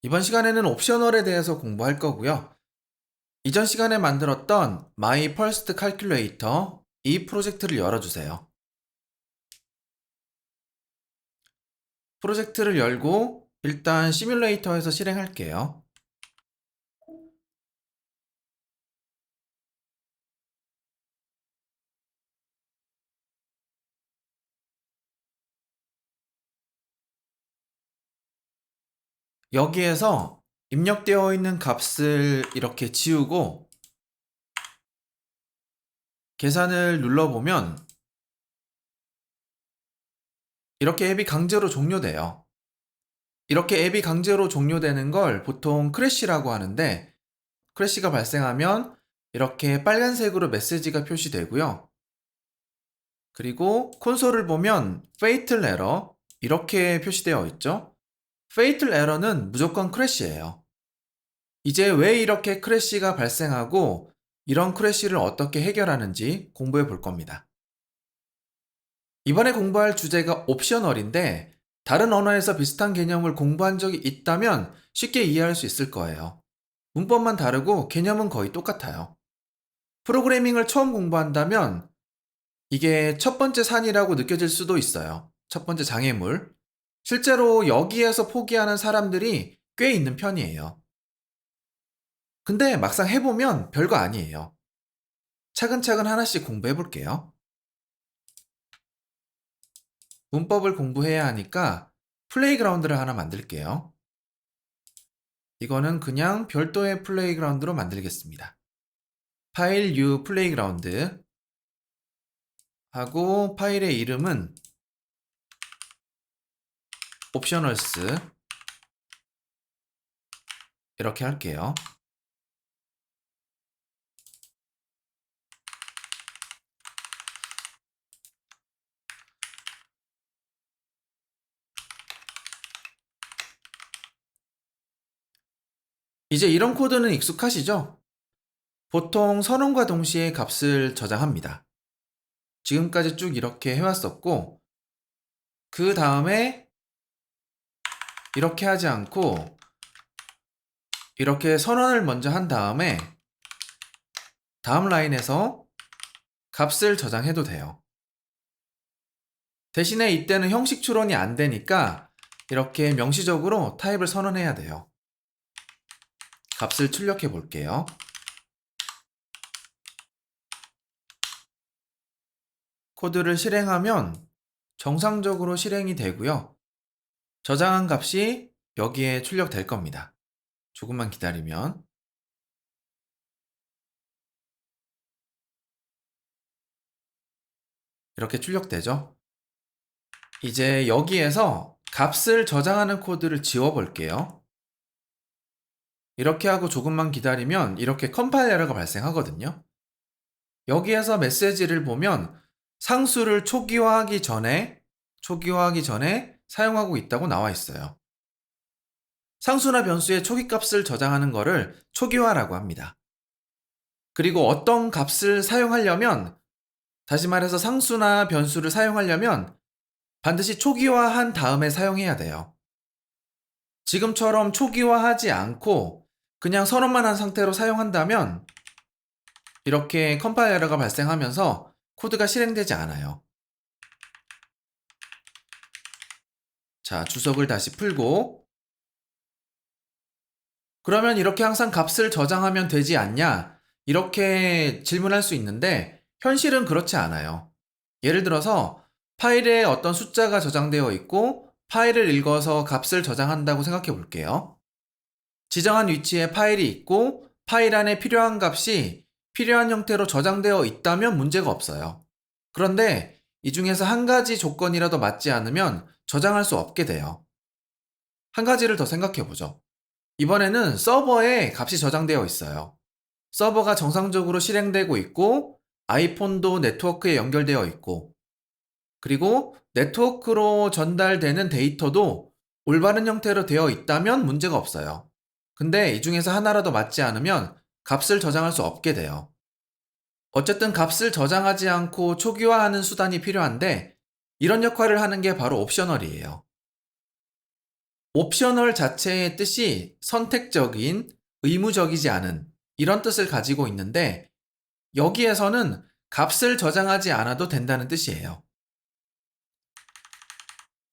이번 시간에는 옵셔널에 대해서 공부할 거고요. 이전 시간에 만들었던 My First Calculator 이 프로젝트를 열어주세요. 프로젝트를 열고 일단 시뮬레이터에서 실행할게요. 여기에서 입력되어 있는 값을 이렇게 지우고 계산을 눌러보면 이렇게 앱이 강제로 종료돼요. 이렇게 앱이 강제로 종료되는 걸 보통 크래시라고 하는데, 크래시가 발생하면 이렇게 빨간색으로 메시지가 표시되고요. 그리고 콘솔을 보면 Fatal Error 이렇게 표시되어 있죠. Fatal Error는 무조건 크래시예요. 이제 왜 이렇게 크래시가 발생하고 이런 크래시를 어떻게 해결하는지 공부해 볼 겁니다. 이번에 공부할 주제가 옵셔널인데, 다른 언어에서 비슷한 개념을 공부한 적이 있다면 쉽게 이해할 수 있을 거예요. 문법만 다르고 개념은 거의 똑같아요. 프로그래밍을 처음 공부한다면 이게 첫 번째 산이라고 느껴질 수도 있어요. 첫 번째 장애물. 실제로 여기에서 포기하는 사람들이 꽤 있는 편이에요. 근데 막상 해보면 별거 아니에요. 차근차근 하나씩 공부해 볼게요. 문법을 공부해야 하니까 플레이그라운드를 하나 만들게요. 이거는 그냥 별도의 플레이그라운드로 만들겠습니다. 파일 U 플레이그라운드 하고 파일의 이름은 옵셔널스 이렇게 할게요. 이제 이런 코드는 익숙하시죠? 보통 선언과 동시에 값을 저장합니다. 지금까지 쭉 이렇게 해왔었고, 그 다음에 이렇게 하지 않고 이렇게 선언을 먼저 한 다음에 다음 라인에서 값을 저장해도 돼요. 대신에 이때는 형식 추론이 안 되니까 이렇게 명시적으로 타입을 선언해야 돼요. 값을 출력해 볼게요. 코드를 실행하면 정상적으로 실행이 되고요. 저장한 값이 여기에 출력될 겁니다. 조금만 기다리면 이렇게 출력되죠. 이제 여기에서 값을 저장하는 코드를 지워 볼게요. 이렇게 하고 조금만 기다리면 이렇게 컴파일 에러가 발생하거든요. 여기에서 메시지를 보면 상수를 초기화하기 전에 사용하고 있다고 나와 있어요. 상수나 변수의 초기 값을 저장하는 거를 초기화라고 합니다. 그리고 어떤 값을 사용하려면, 다시 말해서 상수나 변수를 사용하려면 반드시 초기화한 다음에 사용해야 돼요. 지금처럼 초기화하지 않고 그냥 선언만 한 상태로 사용한다면 이렇게 컴파일 에러가 발생하면서 코드가 실행되지 않아요. 자, 주석을 다시 풀고, 그러면 이렇게 항상 값을 저장하면 되지 않냐? 이렇게 질문할 수 있는데 현실은 그렇지 않아요. 예를 들어서 파일에 어떤 숫자가 저장되어 있고 파일을 읽어서 값을 저장한다고 생각해 볼게요. 지정한 위치에 파일이 있고 파일 안에 필요한 값이 필요한 형태로 저장되어 있다면 문제가 없어요. 그런데 이 중에서 한 가지 조건이라도 맞지 않으면 저장할 수 없게 돼요. 한 가지를 더 생각해 보죠. 이번에는 서버에 값이 저장되어 있어요. 서버가 정상적으로 실행되고 있고 아이폰도 네트워크에 연결되어 있고, 그리고 네트워크로 전달되는 데이터도 올바른 형태로 되어 있다면 문제가 없어요. 근데 이 중에서 하나라도 맞지 않으면 값을 저장할 수 없게 돼요. 어쨌든 값을 저장하지 않고 초기화하는 수단이 필요한데 이런 역할을 하는 게 바로 옵셔널이에요. 옵셔널 자체의 뜻이 선택적인, 의무적이지 않은 이런 뜻을 가지고 있는데 여기에서는 값을 저장하지 않아도 된다는 뜻이에요.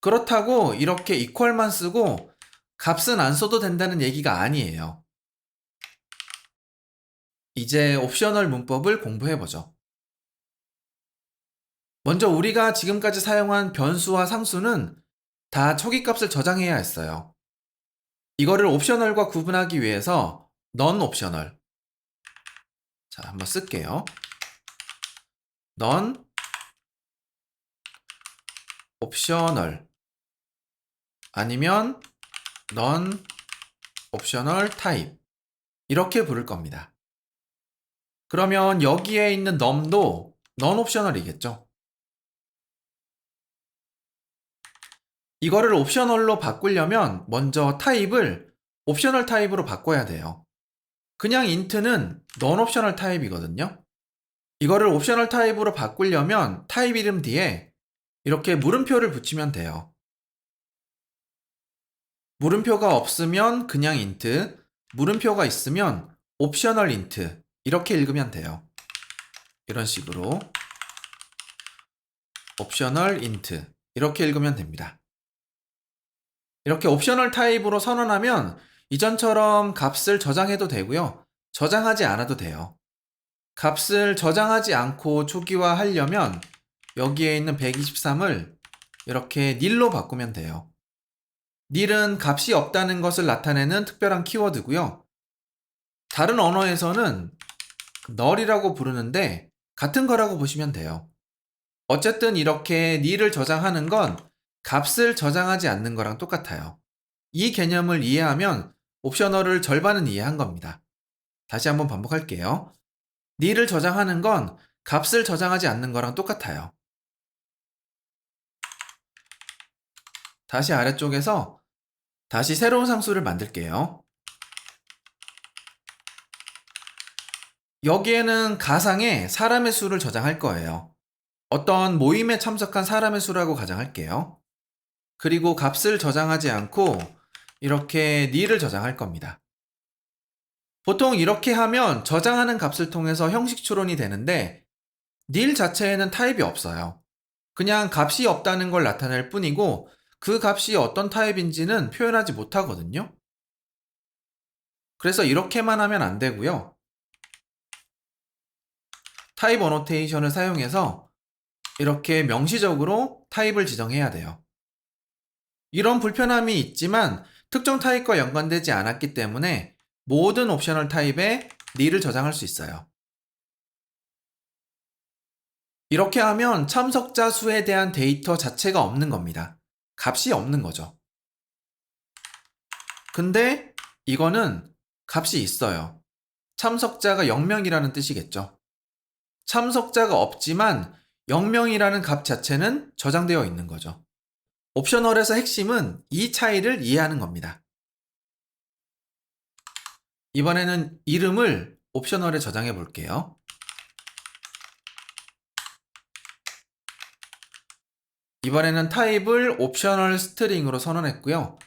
그렇다고 이렇게 equal만 쓰고 값은 안 써도 된다는 얘기가 아니에요. 이제 옵셔널 문법을 공부해보죠. 먼저 우리가 지금까지 사용한 변수와 상수는 다 초기값을 저장해야 했어요. 이거를 옵셔널과 구분하기 위해서 non 옵셔널. 자, 한번 쓸게요. non 옵셔널 아니면 non 옵셔널 타입 이렇게 부를 겁니다. 그러면 여기에 있는 num도 non 옵셔널이겠죠. 이거를 옵셔널로 바꾸려면 먼저 타입을 옵셔널 타입으로 바꿔야 돼요. 그냥 int는 non 옵셔널 타입이거든요. 이거를 옵셔널 타입으로 바꾸려면 타입 이름 뒤에 이렇게 물음표를 붙이면 돼요. 물음표가 없으면 그냥 int, 물음표가 있으면 옵셔널 int 이렇게 읽으면 돼요. 이런 식으로 옵셔널 int 이렇게 읽으면 됩니다. 이렇게 옵셔널 타입으로 선언하면 이전처럼 값을 저장해도 되고요. 저장하지 않아도 돼요. 값을 저장하지 않고 초기화하려면 여기에 있는 123을 이렇게 nil로 바꾸면 돼요. nil은 값이 없다는 것을 나타내는 특별한 키워드고요. 다른 언어에서는 null이라고 부르는데 같은 거라고 보시면 돼요. 어쨌든 이렇게 nil을 저장하는 건 값을 저장하지 않는 거랑 똑같아요. 이 개념을 이해하면 옵셔널을 절반은 이해한 겁니다. 다시 한번 반복할게요. nil을 저장하는 건 값을 저장하지 않는 거랑 똑같아요. 다시 아래쪽에서 다시 새로운 상수를 만들게요. 여기에는 가상의 사람의 수를 저장할 거예요. 어떤 모임에 참석한 사람의 수라고 가정할게요. 그리고 값을 저장하지 않고 이렇게 nil을 저장할 겁니다. 보통 이렇게 하면 저장하는 값을 통해서 형식 추론이 되는데 nil 자체에는 타입이 없어요. 그냥 값이 없다는 걸 나타낼 뿐이고 그 값이 어떤 타입인지는 표현하지 못하거든요. 그래서 이렇게만 하면 안 되고요. 타입 어노테이션을 사용해서 이렇게 명시적으로 타입을 지정해야 돼요. 이런 불편함이 있지만 특정 타입과 연관되지 않았기 때문에 모든 옵셔널 타입에 nil을 저장할 수 있어요. 이렇게 하면 참석자 수에 대한 데이터 자체가 없는 겁니다. 값이 없는 거죠. 근데 이거는 값이 있어요. 참석자가 0명이라는 뜻이겠죠. 참석자가 없지만 0명이라는 값 자체는 저장되어 있는 거죠. 옵셔널에서 핵심은 이 차이를 이해하는 겁니다. 이번에는 이름을 옵셔널에 저장해 볼게요. 이번에는 타입을 옵셔널 스트링으로 선언했고요.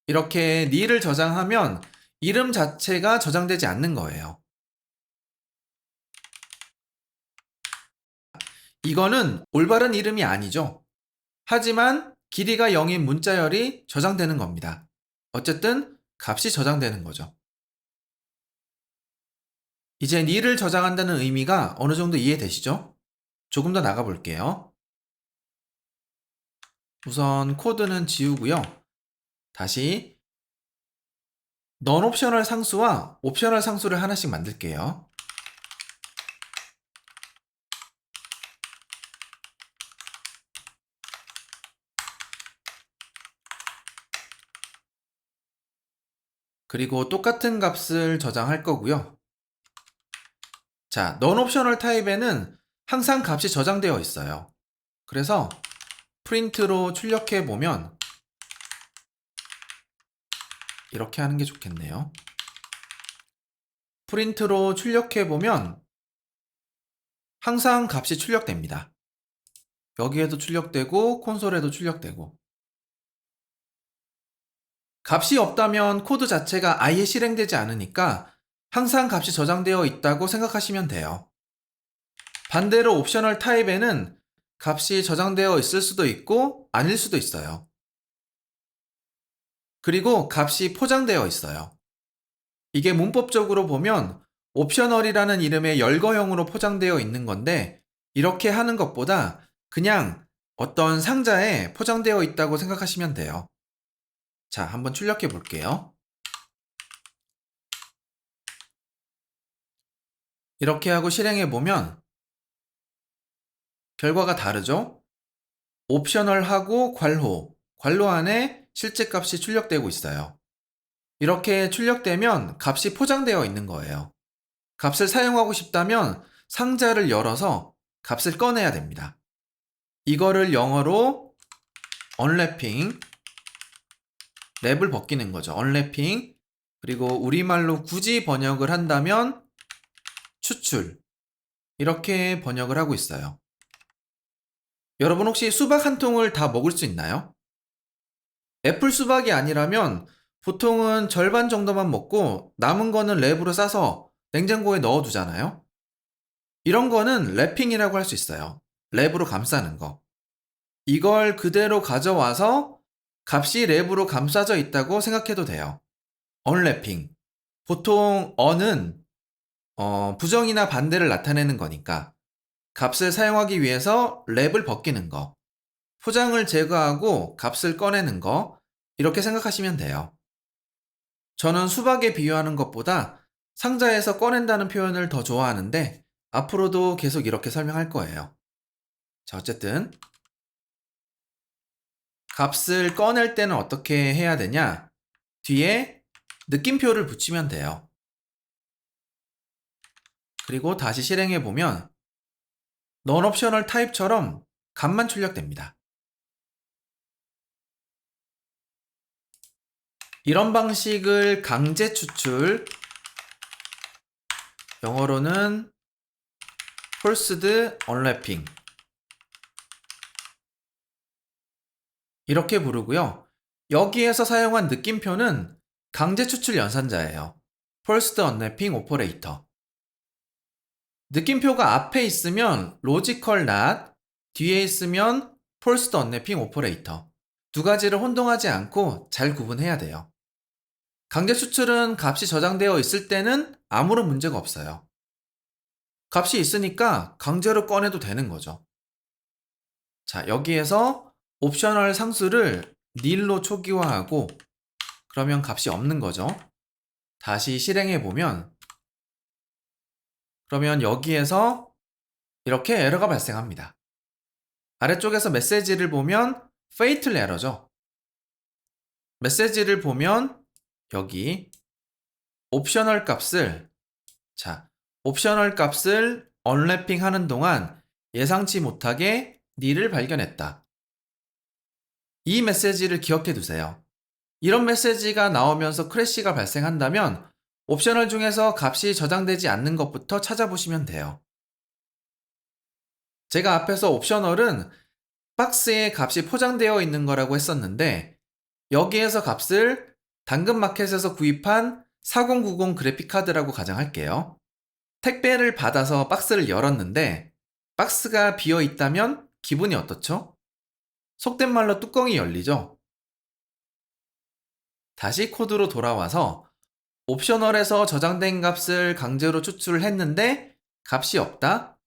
이렇게 nil을 저장하면 이름 자체가 저장되지 않는 거예요. 이거는 올바른 이름이 아니죠. 하지만 길이가 0인 문자열이 저장되는 겁니다. 어쨌든 값이 저장되는 거죠. 이제 nil을 저장한다는 의미가 어느 정도 이해되시죠? 조금 더 나가 볼게요. 우선 코드는 지우고요. 다시 non 옵셔널 상수와 옵셔널 상수를 하나씩 만들게요. 그리고 똑같은 값을 저장할 거고요. 자, non 옵셔널 타입에는 항상 값이 저장되어 있어요. 그래서 프린트로 출력해 보면 이렇게 하는 게 좋겠네요. 프린트로 출력해 보면 항상 값이 출력됩니다. 여기에도 출력되고 콘솔에도 출력되고 값이 없다면 코드 자체가 아예 실행되지 않으니까 항상 값이 저장되어 있다고 생각하시면 돼요. 반대로 옵셔널 타입에는 값이 저장되어 있을 수도 있고 아닐 수도 있어요. 그리고 값이 포장되어 있어요. 이게 문법적으로 보면 옵셔널이라는 이름의 열거형으로 포장되어 있는 건데 이렇게 하는 것보다 그냥 어떤 상자에 포장되어 있다고 생각하시면 돼요. 자, 한번 출력해 볼게요. 이렇게 하고 실행해 보면 결과가 다르죠? 옵셔널하고 괄호 안에 실제 값이 출력되고 있어요. 이렇게 출력되면 값이 포장되어 있는 거예요. 값을 사용하고 싶다면 상자를 열어서 값을 꺼내야 됩니다. 이거를 영어로 언래핑, 랩을 벗기는 거죠. 언래핑. 그리고 우리말로 굳이 번역을 한다면 추출. 이렇게 번역을 하고 있어요. 여러분 혹시 수박 한 통을 다 먹을 수 있나요? 애플 수박이 아니라면 보통은 절반 정도만 먹고 남은 거는 랩으로 싸서 냉장고에 넣어 두잖아요. 이런 거는 랩핑이라고 할 수 있어요. 랩으로 감싸는 거. 이걸 그대로 가져와서 값이 랩으로 감싸져 있다고 생각해도 돼요. 언랩핑. 보통 언은 부정이나 반대를 나타내는 거니까 값을 사용하기 위해서 랩을 벗기는 거, 포장을 제거하고 값을 꺼내는 거, 이렇게 생각하시면 돼요. 저는 수박에 비유하는 것보다 상자에서 꺼낸다는 표현을 더 좋아하는데 앞으로도 계속 이렇게 설명할 거예요. 자, 어쨌든 값을 꺼낼 때는 어떻게 해야 되냐? 뒤에 느낌표를 붙이면 돼요. 그리고 다시 실행해 보면 non-optional 타입처럼 값만 출력됩니다. 이런 방식을 강제 추출, 영어로는 forced unwrapping 이렇게 부르고요. 여기에서 사용한 느낌표는 강제 추출 연산자예요. forced unwrapping operator. 느낌표가 앞에 있으면 logical not, 뒤에 있으면 forced unwrapping operator. 두 가지를 혼동하지 않고 잘 구분해야 돼요. 강제 추출은 값이 저장되어 있을 때는 아무런 문제가 없어요. 값이 있으니까 강제로 꺼내도 되는 거죠. 자, 여기에서 옵셔널 상수를 nil로 초기화하고 그러면 값이 없는 거죠. 다시 실행해 보면 그러면 여기에서 이렇게 에러가 발생합니다. 아래쪽에서 메시지를 보면 fatal 에러죠. 메시지를 보면 여기 옵셔널 값을 옵셔널 값을 언래핑 하는 동안 예상치 못하게 nil을 발견했다. 이 메시지를 기억해 두세요. 이런 메시지가 나오면서 크래시가 발생한다면 옵셔널 중에서 값이 저장되지 않는 것부터 찾아보시면 돼요. 제가 앞에서 옵셔널은 박스에 값이 포장되어 있는 거라고 했었는데 여기에서 값을 당근마켓에서 구입한 4090 그래픽카드라고 가정할게요. 택배를 받아서 박스를 열었는데 박스가 비어 있다면 기분이 어떻죠? 속된 말로 뚜껑이 열리죠? 다시 코드로 돌아와서 옵셔널에서 저장된 값을 강제로 추출을 했는데 값이 없다?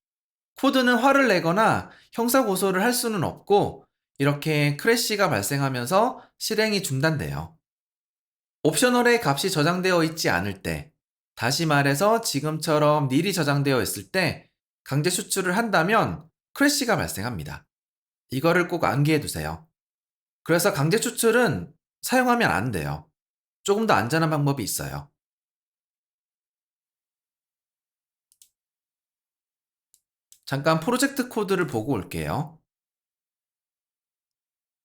코드는 화를 내거나 형사 고소를 할 수는 없고 이렇게 크래시가 발생하면서 실행이 중단돼요. 옵셔널에 값이 저장되어 있지 않을 때, 다시 말해서 지금처럼 nil이 저장되어 있을 때 강제 추출을 한다면 크래시가 발생합니다. 이거를 꼭 암기해 두세요. 그래서 강제 추출은 사용하면 안 돼요. 조금 더 안전한 방법이 있어요. 잠깐 프로젝트 코드를 보고 올게요.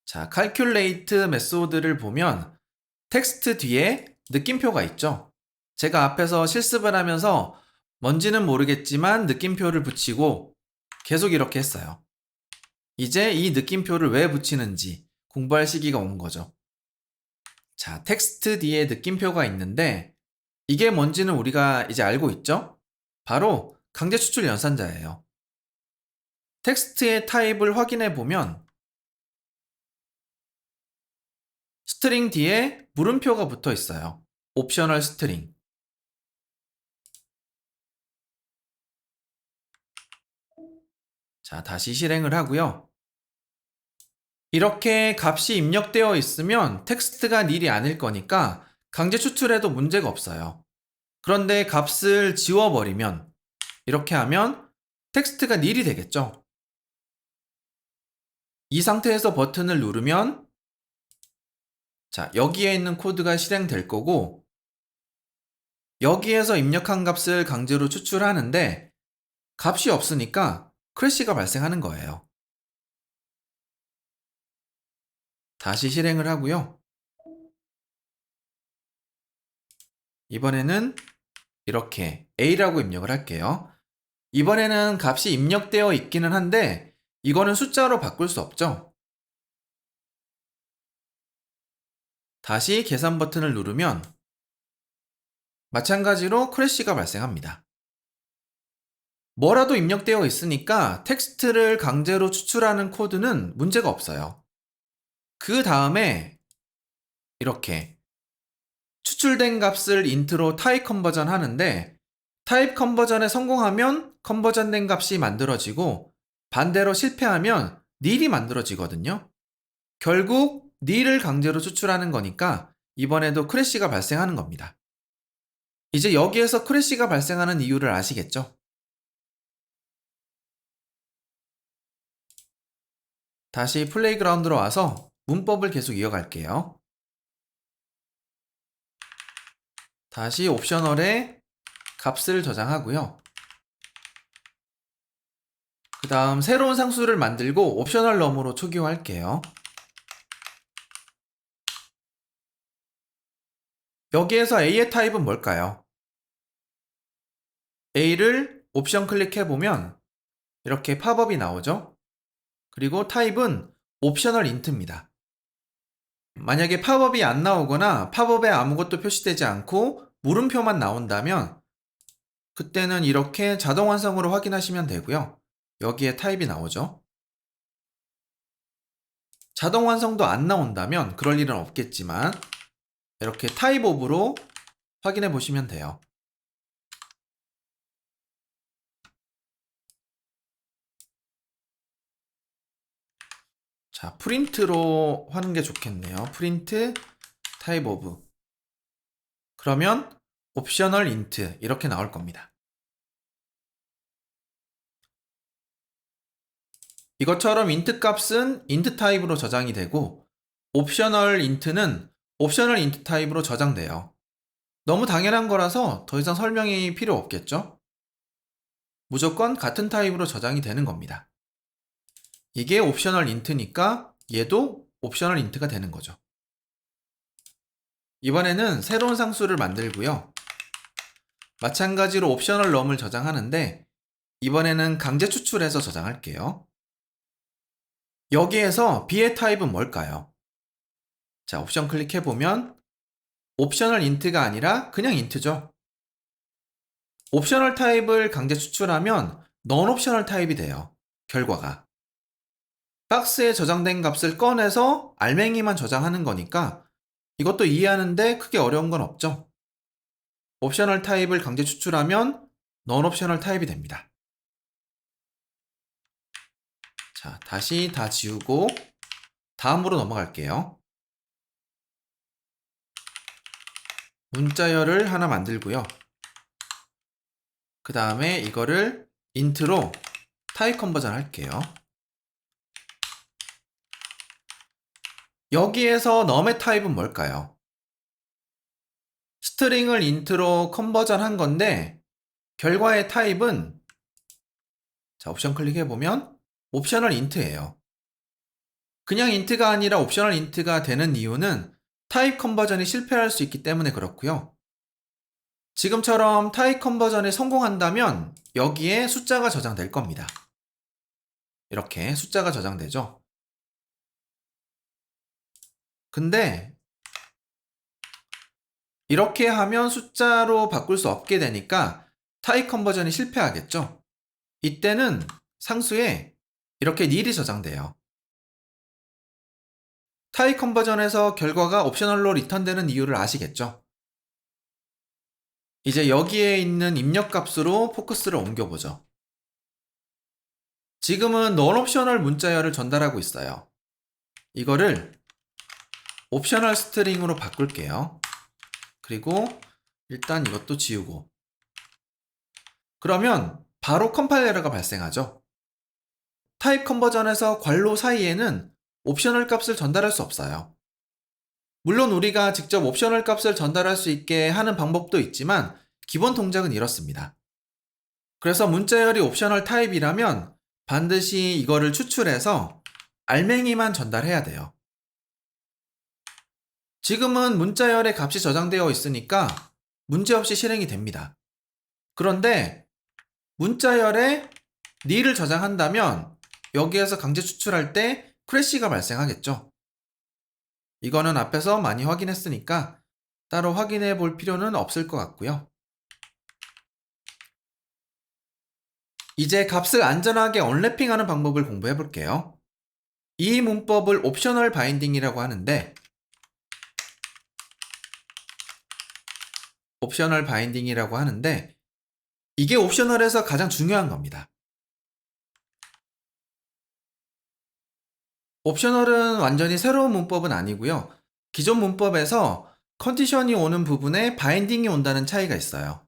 자, calculate 메소드를 보면 텍스트 뒤에 느낌표가 있죠. 제가 앞에서 실습을 하면서 뭔지는 모르겠지만 느낌표를 붙이고 계속 이렇게 했어요. 이제 이 느낌표를 왜 붙이는지 공부할 시기가 온 거죠. 자, 텍스트 뒤에 느낌표가 있는데 이게 뭔지는 우리가 이제 알고 있죠? 바로 강제 추출 연산자예요. 텍스트의 타입을 확인해 보면 스트링 뒤에 물음표가 붙어 있어요. 옵셔널 스트링. 자, 다시 실행을 하고요. 이렇게 값이 입력되어 있으면 텍스트가 닐이 아닐 거니까 강제 추출해도 문제가 없어요. 그런데 값을 지워버리면 이렇게 하면 텍스트가 닐이 되겠죠. 이 상태에서 버튼을 누르면 자, 여기에 있는 코드가 실행될 거고 여기에서 입력한 값을 강제로 추출하는데 값이 없으니까 크래시가 발생하는 거예요. 다시 실행을 하고요. 이번에는 이렇게 A라고 입력을 할게요. 이번에는 값이 입력되어 있기는 한데 이거는 숫자로 바꿀 수 없죠. 다시 계산 버튼을 누르면 마찬가지로 크래시가 발생합니다. 뭐라도 입력되어 있으니까 텍스트를 강제로 추출하는 코드는 문제가 없어요. 그 다음에 이렇게 추출된 값을 인트로 타입 컨버전 하는데 타입 컨버전에 성공하면 컨버전된 값이 만들어지고 반대로 실패하면 닐이 만들어지거든요. 결국 닐을 강제로 추출하는 거니까 이번에도 크래시가 발생하는 겁니다. 이제 여기에서 크래시가 발생하는 이유를 아시겠죠? 다시 플레이그라운드로 와서 문법을 계속 이어갈게요. 다시 옵셔널에 값을 저장하고요. 그 다음 새로운 상수를 만들고 옵셔널 넘으로 초기화할게요. 여기에서 A의 타입은 뭘까요? A를 옵션 클릭해보면 이렇게 팝업이 나오죠? 그리고 타입은 옵셔널 인트입니다. 만약에 팝업이 안 나오거나 팝업에 아무것도 표시되지 않고 물음표만 나온다면 그때는 이렇게 자동 완성으로 확인하시면 되고요. 여기에 타입이 나오죠. 자동 완성도 안 나온다면 그럴 일은 없겠지만 이렇게 타입 오브로 확인해 보시면 돼요. 자, 프린트로 하는 게 좋겠네요. 프린트 타입 오브. 그러면 옵셔널 인트 이렇게 나올 겁니다. 이것처럼 인트 값은 인트 타입으로 저장이 되고 옵셔널 인트는 옵셔널 인트 타입으로 저장돼요. 너무 당연한 거라서 더 이상 설명이 필요 없겠죠? 무조건 같은 타입으로 저장이 되는 겁니다. 이게 옵셔널 인트니까 얘도 옵셔널 인트가 되는 거죠. 이번에는 새로운 상수를 만들고요. 마찬가지로 옵셔널 럼을 저장하는데 이번에는 강제 추출해서 저장할게요. 여기에서 B의 타입은 뭘까요? 자, 옵션 클릭해보면 옵셔널 인트가 아니라 그냥 인트죠. 옵셔널 타입을 강제 추출하면 넌 옵셔널 타입이 돼요. 결과가. 박스에 저장된 값을 꺼내서 알맹이만 저장하는 거니까 이것도 이해하는데 크게 어려운 건 없죠. 옵셔널 타입을 강제 추출하면 넌 옵셔널 타입이 됩니다. 자, 다시 다 지우고 다음으로 넘어갈게요. 문자열을 하나 만들고요. 그 다음에 이거를 인트로 타입 컨버전 할게요. 여기에서 num의 타입은 뭘까요? 스트링을 인트로 컨버전 한 건데 결과의 타입은 자, 옵션 클릭해보면 옵셔널 인트예요. 그냥 인트가 아니라 옵셔널 인트가 되는 이유는 타입 컨버전이 실패할 수 있기 때문에 그렇고요. 지금처럼 타입 컨버전에 성공한다면 여기에 숫자가 저장될 겁니다. 이렇게 숫자가 저장되죠. 근데 이렇게 하면 숫자로 바꿀 수 없게 되니까 타입 컨버전이 실패하겠죠? 이때는 상수에 이렇게 nil이 저장돼요. 타입 컨버전에서 결과가 옵셔널로 리턴되는 이유를 아시겠죠? 이제 여기에 있는 입력값으로 포커스를 옮겨보죠. 지금은 non-optional 문자열을 전달하고 있어요. 이거를 옵셔널 스트링으로 바꿀게요. 그리고 일단 이것도 지우고. 그러면 바로 컴파일 에러가 발생하죠. 타입 컨버전에서 괄호 사이에는 옵셔널 값을 전달할 수 없어요. 물론 우리가 직접 옵셔널 값을 전달할 수 있게 하는 방법도 있지만 기본 동작은 이렇습니다. 그래서 문자열이 옵셔널 타입이라면 반드시 이거를 추출해서 알맹이만 전달해야 돼요. 지금은 문자열의 값이 저장되어 있으니까 문제없이 실행이 됩니다. 그런데 문자열에 nil을 저장한다면 여기에서 강제 추출할 때 크래시가 발생하겠죠. 이거는 앞에서 많이 확인했으니까 따로 확인해 볼 필요는 없을 것 같고요. 이제 값을 안전하게 언래핑하는 방법을 공부해 볼게요. 이 문법을 옵셔널 바인딩이라고 하는데 이게 옵셔널에서 가장 중요한 겁니다. 옵셔널은 완전히 새로운 문법은 아니고요. 기존 문법에서 컨디션이 오는 부분에 바인딩이 온다는 차이가 있어요.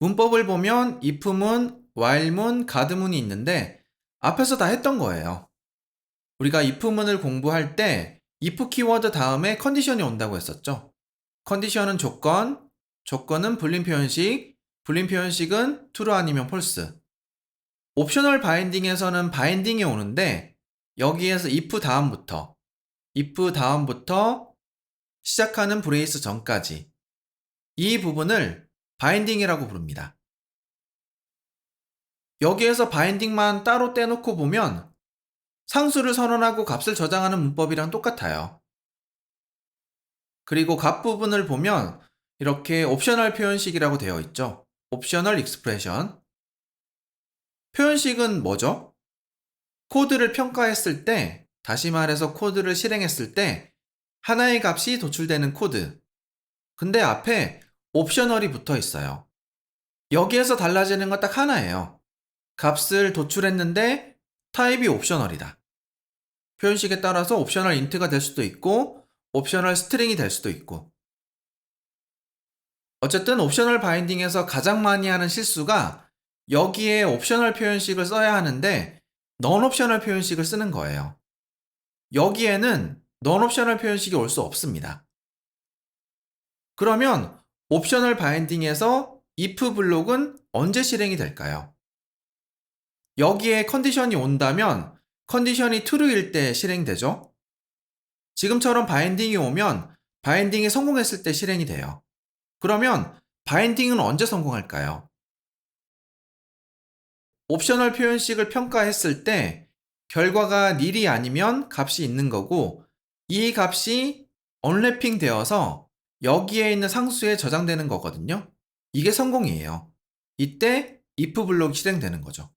문법을 보면 if문, while문, 가드문이 있는데 앞에서 다 했던 거예요. 우리가 if문을 공부할 때 if 키워드 다음에 컨디션이 온다고 했었죠. 컨디션은 조건, 조건은 불림 표현식, 불림 표현식은 true 아니면 false. 옵셔널 바인딩에서는 바인딩이 오는데 여기에서 if 다음부터 시작하는 브레이스 전까지 이 부분을 바인딩이라고 부릅니다. 여기에서 바인딩만 따로 떼놓고 보면 상수를 선언하고 값을 저장하는 문법이랑 똑같아요. 그리고 값 부분을 보면 이렇게 옵셔널 표현식이라고 되어 있죠. 옵셔널 익스프레션. 표현식은 뭐죠? 코드를 평가했을 때, 다시 말해서 코드를 실행했을 때 하나의 값이 도출되는 코드. 근데 앞에 옵셔널이 붙어 있어요. 여기에서 달라지는 건 딱 하나예요. 값을 도출했는데 타입이 옵셔널이다. 표현식에 따라서 옵셔널 인트가 될 수도 있고 옵셔널 스트링이 될 수도 있고. 어쨌든 옵셔널 바인딩에서 가장 많이 하는 실수가 여기에 옵셔널 표현식을 써야 하는데 non-옵셔널 표현식을 쓰는 거예요. 여기에는 non-옵셔널 표현식이 올 수 없습니다. 그러면 옵셔널 바인딩에서 if 블록은 언제 실행이 될까요? 여기에 컨디션이 온다면 컨디션이 true일 때 실행되죠? 지금처럼 바인딩이 오면 바인딩이 성공했을 때 실행이 돼요. 그러면 바인딩은 언제 성공할까요? 옵셔널 표현식을 평가했을 때 결과가 nil이 아니면 값이 있는 거고 이 값이 언래핑 되어서 여기에 있는 상수에 저장되는 거거든요. 이게 성공이에요. 이때 if 블록이 실행되는 거죠.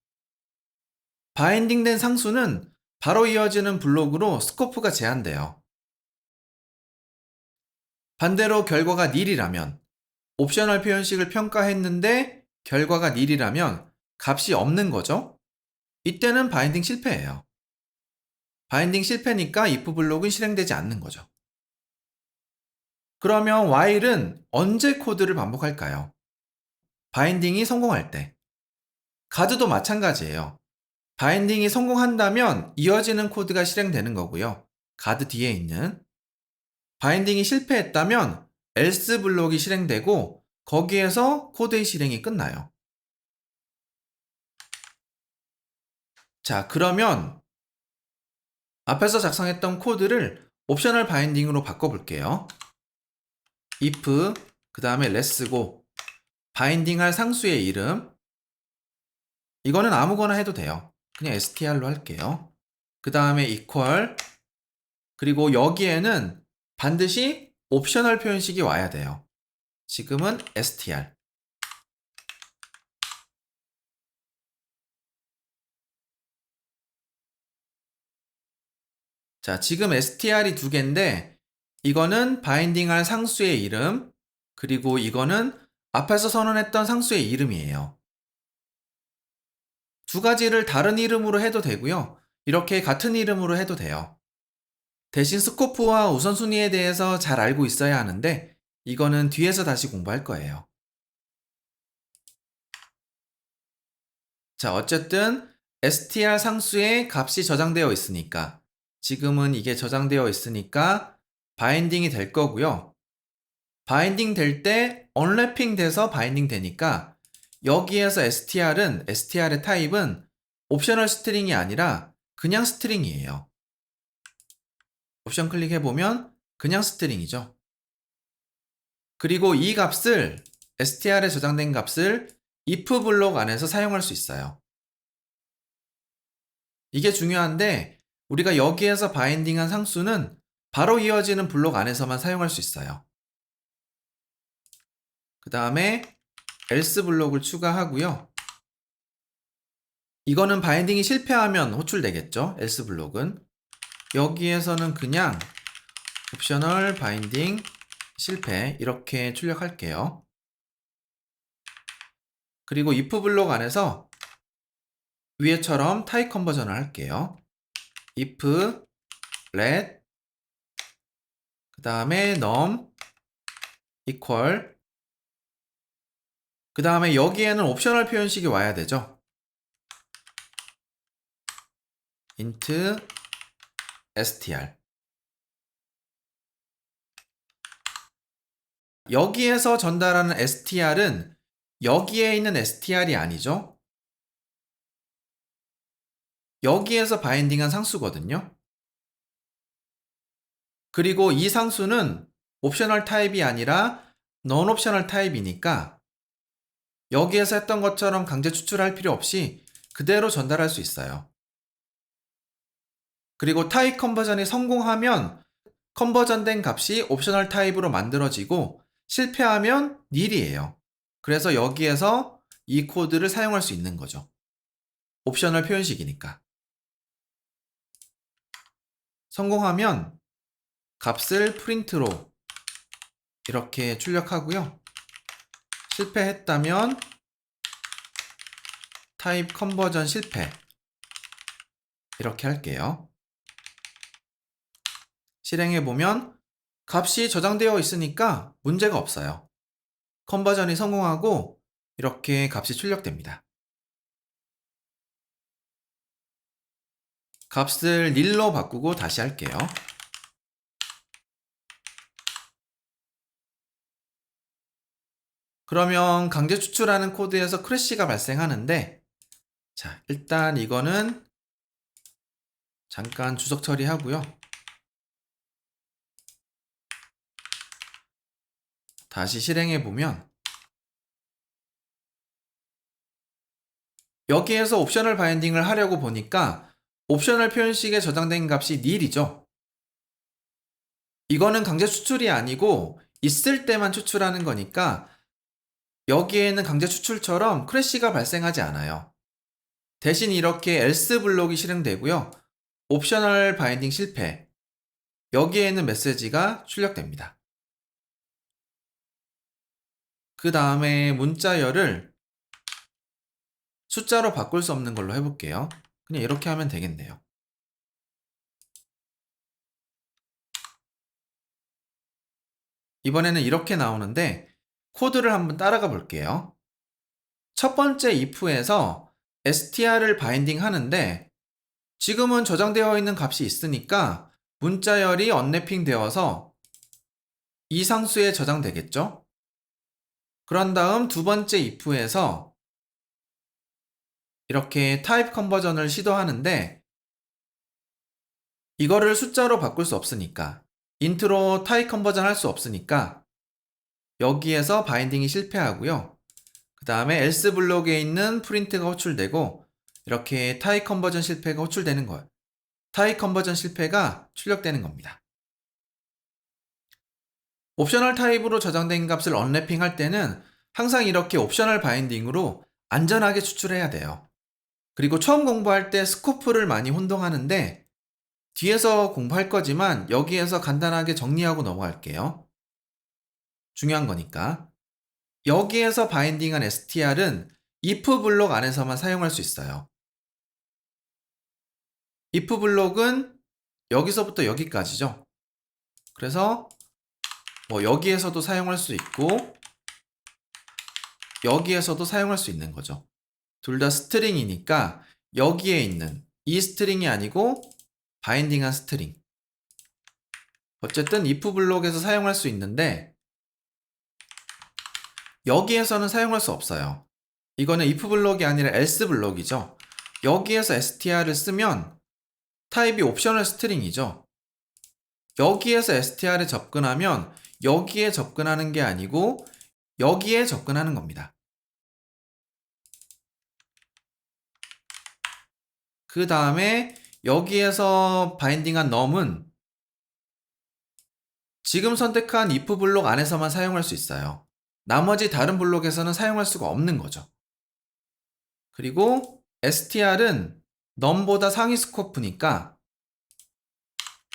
바인딩된 상수는 바로 이어지는 블록으로 스코프가 제한돼요. 반대로 결과가 nil이라면 옵셔널 표현식을 평가했는데 결과가 nil이라면 값이 없는 거죠. 이때는 바인딩 실패예요. 바인딩 실패니까 if 블록은 실행되지 않는 거죠. 그러면 while은 언제 코드를 반복할까요? 바인딩이 성공할 때. 가드도 마찬가지예요. 바인딩이 성공한다면 이어지는 코드가 실행되는 거고요. 가드 뒤에 있는. 바인딩이 실패했다면 else 블록이 실행되고 거기에서 코드의 실행이 끝나요. 자, 그러면 앞에서 작성했던 코드를 옵셔널 바인딩으로 바꿔볼게요. if 그 다음에 let's고 바인딩할 상수의 이름 이거는 아무거나 해도 돼요. 그냥 str로 할게요. 그 다음에 equal 그리고 여기에는 반드시 옵셔널 표현식이 와야 돼요. 지금은 str. 자, 지금 str이 두 개인데 이거는 바인딩할 상수의 이름, 그리고 이거는 앞에서 선언했던 상수의 이름이에요. 두 가지를 다른 이름으로 해도 되고요. 이렇게 같은 이름으로 해도 돼요. 대신 스코프와 우선순위에 대해서 잘 알고 있어야 하는데 이거는 뒤에서 다시 공부할 거예요. 자, 어쨌든 str 상수에 값이 저장되어 있으니까 지금은 이게 저장되어 있으니까 바인딩이 될 거고요. 바인딩 될 때 언래핑 돼서 바인딩 되니까 여기에서 str의 타입은 옵셔널 스트링이 아니라 그냥 스트링이에요. 옵션 클릭해보면 그냥 스트링이죠. 그리고 이 값을 str에 저장된 값을 if 블록 안에서 사용할 수 있어요. 이게 중요한데 우리가 여기에서 바인딩한 상수는 바로 이어지는 블록 안에서만 사용할 수 있어요. 그 다음에 else 블록을 추가하고요. 이거는 바인딩이 실패하면 호출되겠죠. else 블록은. 여기에서는 그냥 옵셔널 바인딩 실패 이렇게 출력할게요. 그리고 if 블록 안에서 위에처럼 타입 컨버전을 할게요. if let 그 다음에 num equal 그 다음에 여기에는 옵셔널 표현식이 와야 되죠. int str 여기에서 전달하는 str은 여기에 있는 str이 아니죠. 여기에서 바인딩한 상수거든요. 그리고 이 상수는 옵셔널 타입이 아니라 non 옵셔널 타입이니까 여기에서 했던 것처럼 강제 추출할 필요 없이 그대로 전달할 수 있어요. 그리고 타입 컨버전이 성공하면 컨버전된 값이 옵셔널 타입으로 만들어지고 실패하면 nil이에요. 그래서 여기에서 이 코드를 사용할 수 있는 거죠. 옵셔널 표현식이니까. 성공하면 값을 프린트로 이렇게 출력하고요. 실패했다면 타입 컨버전 실패 이렇게 할게요. 실행해보면 값이 저장되어 있으니까 문제가 없어요. 컨버전이 성공하고 이렇게 값이 출력됩니다. 값을 nil로 바꾸고 다시 할게요. 그러면 강제 추출하는 코드에서 크래시가 발생하는데 자, 일단 이거는 잠깐 주석 처리하고요. 다시 실행해 보면 여기에서 옵셔널 바인딩을 하려고 보니까 옵셔널 표현식에 저장된 값이 nil이죠. 이거는 강제 추출이 아니고 있을 때만 추출하는 거니까 여기에는 강제 추출처럼 크래시가 발생하지 않아요. 대신 이렇게 else 블록이 실행되고요. 옵셔널 바인딩 실패 여기에는 메시지가 출력됩니다. 그 다음에 문자열을 숫자로 바꿀 수 없는 걸로 해볼게요. 그냥 이렇게 하면 되겠네요. 이번에는 이렇게 나오는데 코드를 한번 따라가 볼게요. 첫 번째 if에서 str을 바인딩 하는데 지금은 저장되어 있는 값이 있으니까 문자열이 언래핑 되어서 이 상수에 저장되겠죠? 그런 다음 두 번째 if에서 이렇게 타입 컨버전을 시도하는데 이거를 숫자로 바꿀 수 없으니까 int로 타입 컨버전 할 수 없으니까 여기에서 바인딩이 실패하고요. 그 다음에 else 블록에 있는 프린트가 호출되고 이렇게 타입 컨버전 실패가 호출되는 거예요. 타입 컨버전 실패가 출력되는 겁니다. 옵셔널 타입으로 저장된 값을 언래핑 할 때는 항상 이렇게 옵셔널 바인딩으로 안전하게 추출해야 돼요. 그리고 처음 공부할 때 스코프를 많이 혼동하는데 뒤에서 공부할 거지만 여기에서 간단하게 정리하고 넘어갈게요. 중요한 거니까. 여기에서 바인딩한 str은 if 블록 안에서만 사용할 수 있어요. if 블록은 여기서부터 여기까지죠. 그래서 여기에서도 사용할 수 있고 여기에서도 사용할 수 있는 거죠. 둘 다 스트링이니까 여기에 있는 이 스트링이 아니고 바인딩한 스트링. 어쨌든 if 블록에서 사용할 수 있는데 여기에서는 사용할 수 없어요. 이거는 if 블록이 아니라 else 블록이죠. 여기에서 str을 쓰면 타입이 옵셔널 스트링이죠. 여기에서 str에 접근하면 여기에 접근하는 게 아니고 여기에 접근하는 겁니다. 그 다음에 여기에서 바인딩한 num은 지금 선택한 if 블록 안에서만 사용할 수 있어요. 나머지 다른 블록에서는 사용할 수가 없는 거죠. 그리고 str은 num보다 상위 스코프니까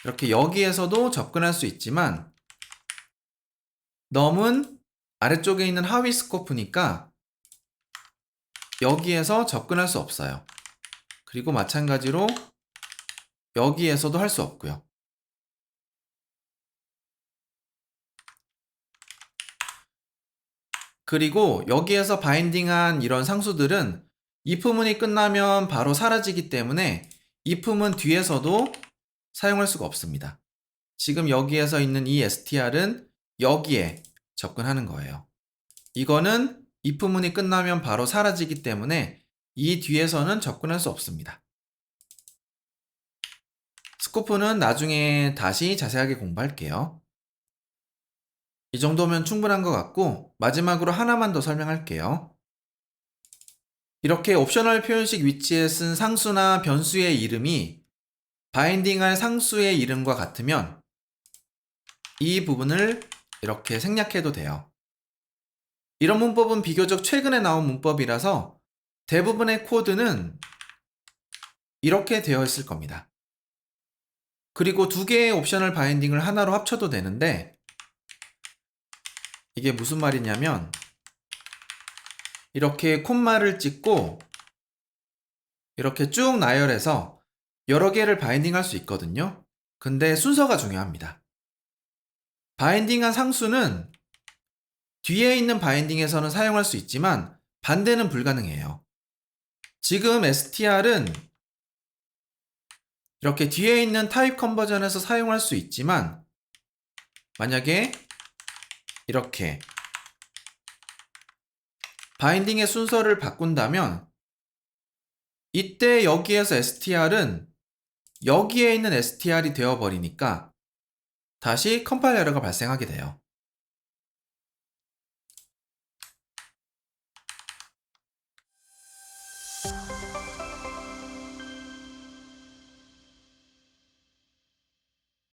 이렇게 여기에서도 접근할 수 있지만 num은 아래쪽에 있는 하위 스코프니까 여기에서 접근할 수 없어요. 그리고 마찬가지로 여기에서도 할 수 없고요. 그리고 여기에서 바인딩한 이런 상수들은 if문이 끝나면 바로 사라지기 때문에 if문 뒤에서도 사용할 수가 없습니다. 지금 여기에서 있는 이 str은 여기에 접근하는 거예요. 이거는 if문이 끝나면 바로 사라지기 때문에 이 뒤에서는 접근할 수 없습니다. 스코프는 나중에 다시 자세하게 공부할게요. 이 정도면 충분한 것 같고 마지막으로 하나만 더 설명할게요. 이렇게 옵셔널 표현식 위치에 쓴 상수나 변수의 이름이 바인딩할 상수의 이름과 같으면 이 부분을 이렇게 생략해도 돼요. 이런 문법은 비교적 최근에 나온 문법이라서 대부분의 코드는 이렇게 되어 있을 겁니다. 그리고 두 개의 옵셔널 바인딩을 하나로 합쳐도 되는데 이게 무슨 말이냐면 이렇게 콤마를 찍고 이렇게 쭉 나열해서 여러 개를 바인딩할 수 있거든요. 근데 순서가 중요합니다. 바인딩한 상수는 뒤에 있는 바인딩에서는 사용할 수 있지만 반대는 불가능해요. 지금 str은 이렇게 뒤에 있는 타입 컨버전에서 사용할 수 있지만 만약에 이렇게 바인딩의 순서를 바꾼다면 이때 여기에서 str은 여기에 있는 str이 되어버리니까 다시 컴파일 에러가 발생하게 돼요.